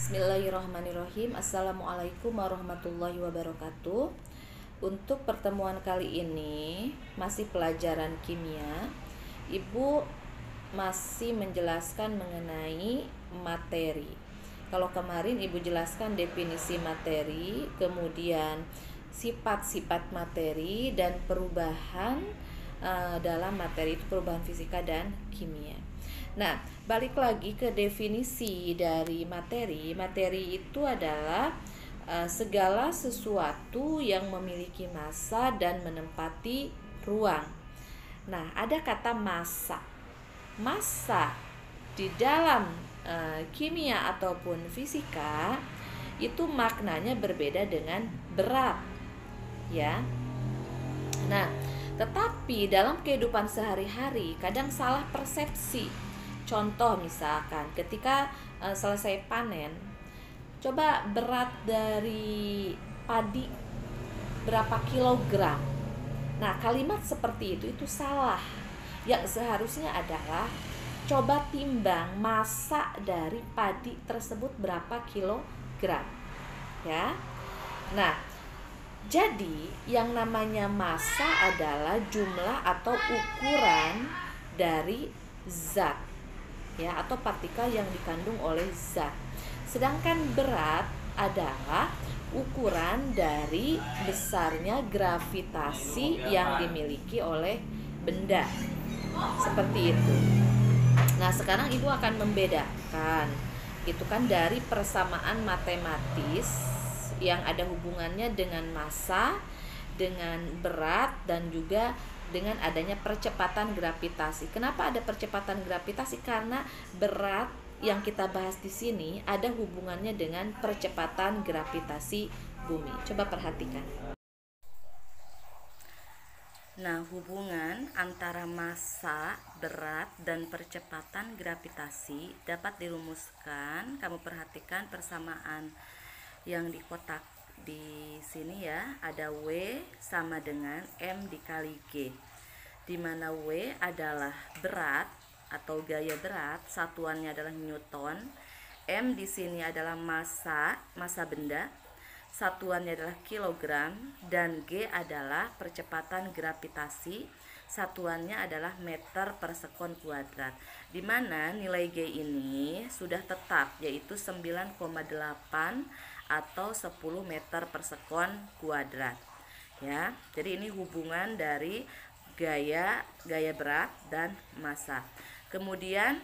Bismillahirrahmanirrahim. Assalamualaikum warahmatullahi wabarakatuh. Untuk pertemuan kali ini masih pelajaran kimia. Ibu masih menjelaskan mengenai materi. Kalau kemarin Ibu jelaskan definisi materi, kemudian sifat-sifat materi dan perubahan dalam materi itu, perubahan fisika dan kimia. Nah, balik lagi ke definisi dari materi. Materi itu adalah segala sesuatu yang memiliki massa dan menempati ruang. Nah, ada kata massa. Massa di dalam kimia ataupun fisika itu maknanya berbeda dengan berat, ya. Nah, tetapi dalam kehidupan sehari-hari kadang salah persepsi. Contoh misalkan ketika selesai panen, coba berat dari padi berapa kilogram. Nah, kalimat seperti itu salah. Yang seharusnya adalah coba timbang massa dari padi tersebut berapa kilogram, ya. Nah, jadi yang namanya massa adalah jumlah atau ukuran dari zat, ya, atau partikel yang dikandung oleh zat. Sedangkan berat adalah ukuran dari besarnya gravitasi yang dimiliki oleh benda. Seperti itu. Nah, sekarang Ibu akan membedakan itu kan dari persamaan matematis yang ada hubungannya dengan massa, dengan berat, dan juga dengan adanya percepatan gravitasi. Kenapa ada percepatan gravitasi? Karena berat yang kita bahas di sini ada hubungannya dengan percepatan gravitasi bumi. Coba perhatikan. Nah, hubungan antara massa, berat, dan percepatan gravitasi dapat dirumuskan. Kamu perhatikan persamaan yang di kotak di sini, ya. Ada W sama dengan M dikali G, di mana W adalah berat atau gaya berat, satuannya adalah Newton. M di sini adalah massa benda, satuannya adalah kilogram, dan G adalah percepatan gravitasi, satuannya adalah meter per sekon kuadrat, di mana nilai G ini sudah tetap, yaitu 9,8 atau 10 meter per sekon kuadrat, ya. Jadi ini hubungan dari gaya berat dan massa. Kemudian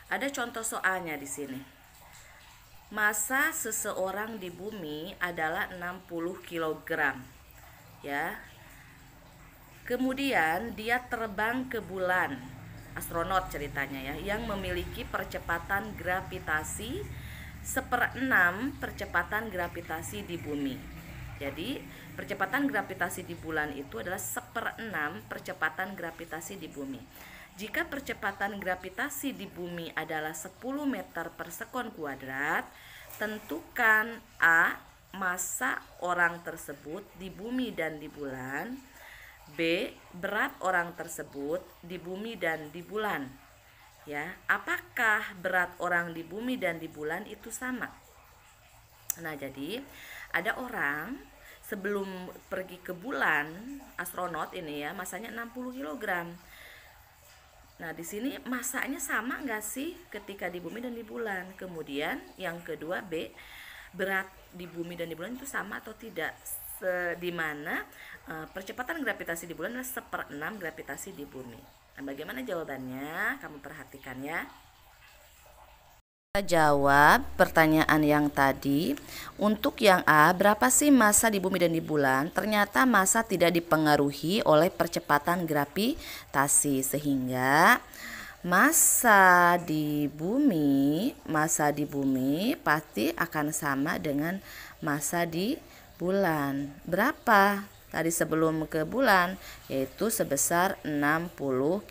ada contoh soalnya di sini. Massa seseorang di bumi adalah 60 kg, ya. Kemudian dia terbang ke bulan, astronot ceritanya, ya, yang memiliki percepatan gravitasi 1/6 percepatan gravitasi di bumi. Jadi percepatan gravitasi di bulan itu adalah 1/6 percepatan gravitasi di bumi. Jika percepatan gravitasi di bumi adalah 10 meter per sekon kuadrat, tentukan A. massa orang tersebut di bumi dan di bulan, B. berat orang tersebut di bumi dan di bulan, ya. Apakah berat orang di bumi dan di bulan itu sama? Nah, jadi ada orang sebelum pergi ke bulan, astronot ini, ya, masanya 60 kg. Nah, di sini masanya sama nggak sih ketika di bumi dan di bulan? Kemudian yang kedua, B, berat di bumi dan di bulan itu sama atau tidak? Di mana percepatan gravitasi di bulan adalah 1/6 gravitasi di bumi. Nah, bagaimana jawabannya? Kamu perhatikan, ya. Kita jawab pertanyaan yang tadi. Untuk yang A, berapa sih massa di bumi dan di bulan? Ternyata massa tidak dipengaruhi oleh percepatan gravitasi, sehingga massa di bumi pasti akan sama dengan massa di bulan. Berapa tadi sebelum ke bulan? Yaitu sebesar 60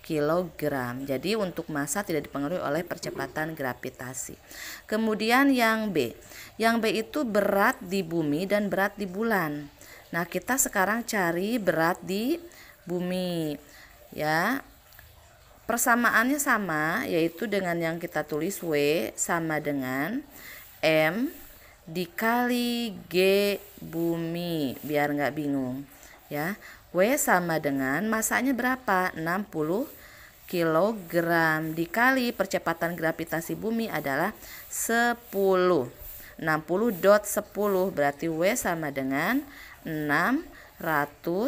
kilogram. Jadi untuk massa tidak dipengaruhi oleh percepatan gravitasi. Kemudian yang B. Yang B itu berat di bumi dan berat di bulan. Nah, kita sekarang cari berat di bumi, ya. Persamaannya sama, yaitu dengan yang kita tulis W sama dengan M dikali G bumi, biar nggak bingung ya. W sama dengan masanya berapa? 60 kg dikali percepatan gravitasi bumi adalah 10. 60.10 berarti W sama dengan 600.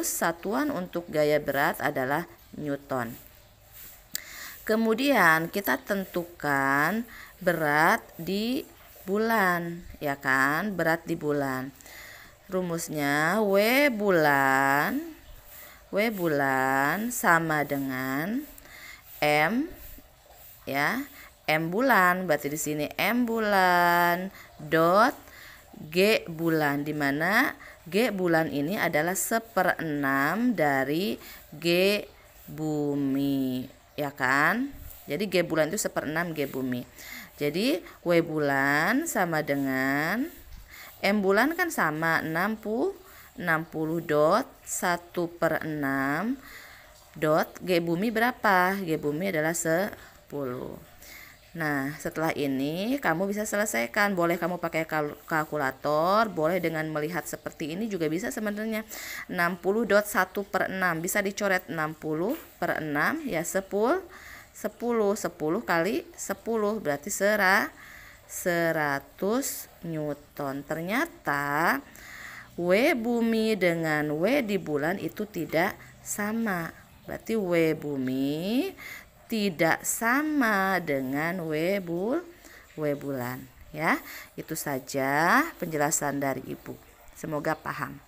Satuan untuk gaya berat adalah Newton. Kemudian kita tentukan berat di bulan, ya kan? Berat di bulan. Rumusnya W bulan sama dengan M, ya. M bulan, berarti di sini M bulan dot G bulan, di mana G bulan ini adalah 1/6 dari G bumi, ya kan? Jadi G bulan itu 1/6 G bumi. Jadi W bulan sama dengan M bulan kan sama 60 dot 1/6 dot G bumi berapa? G bumi adalah 10. Nah, setelah ini kamu bisa selesaikan. Boleh kamu pakai kalkulator, boleh dengan melihat seperti ini juga bisa sebenarnya. 60.1/6 bisa dicoret 60/6 ya 10 kali 10 berarti 100 Newton. Ternyata W bumi dengan W di bulan itu tidak sama. Berarti W bumi tidak sama dengan W bulan, ya. Itu saja penjelasan dari Ibu. Semoga paham.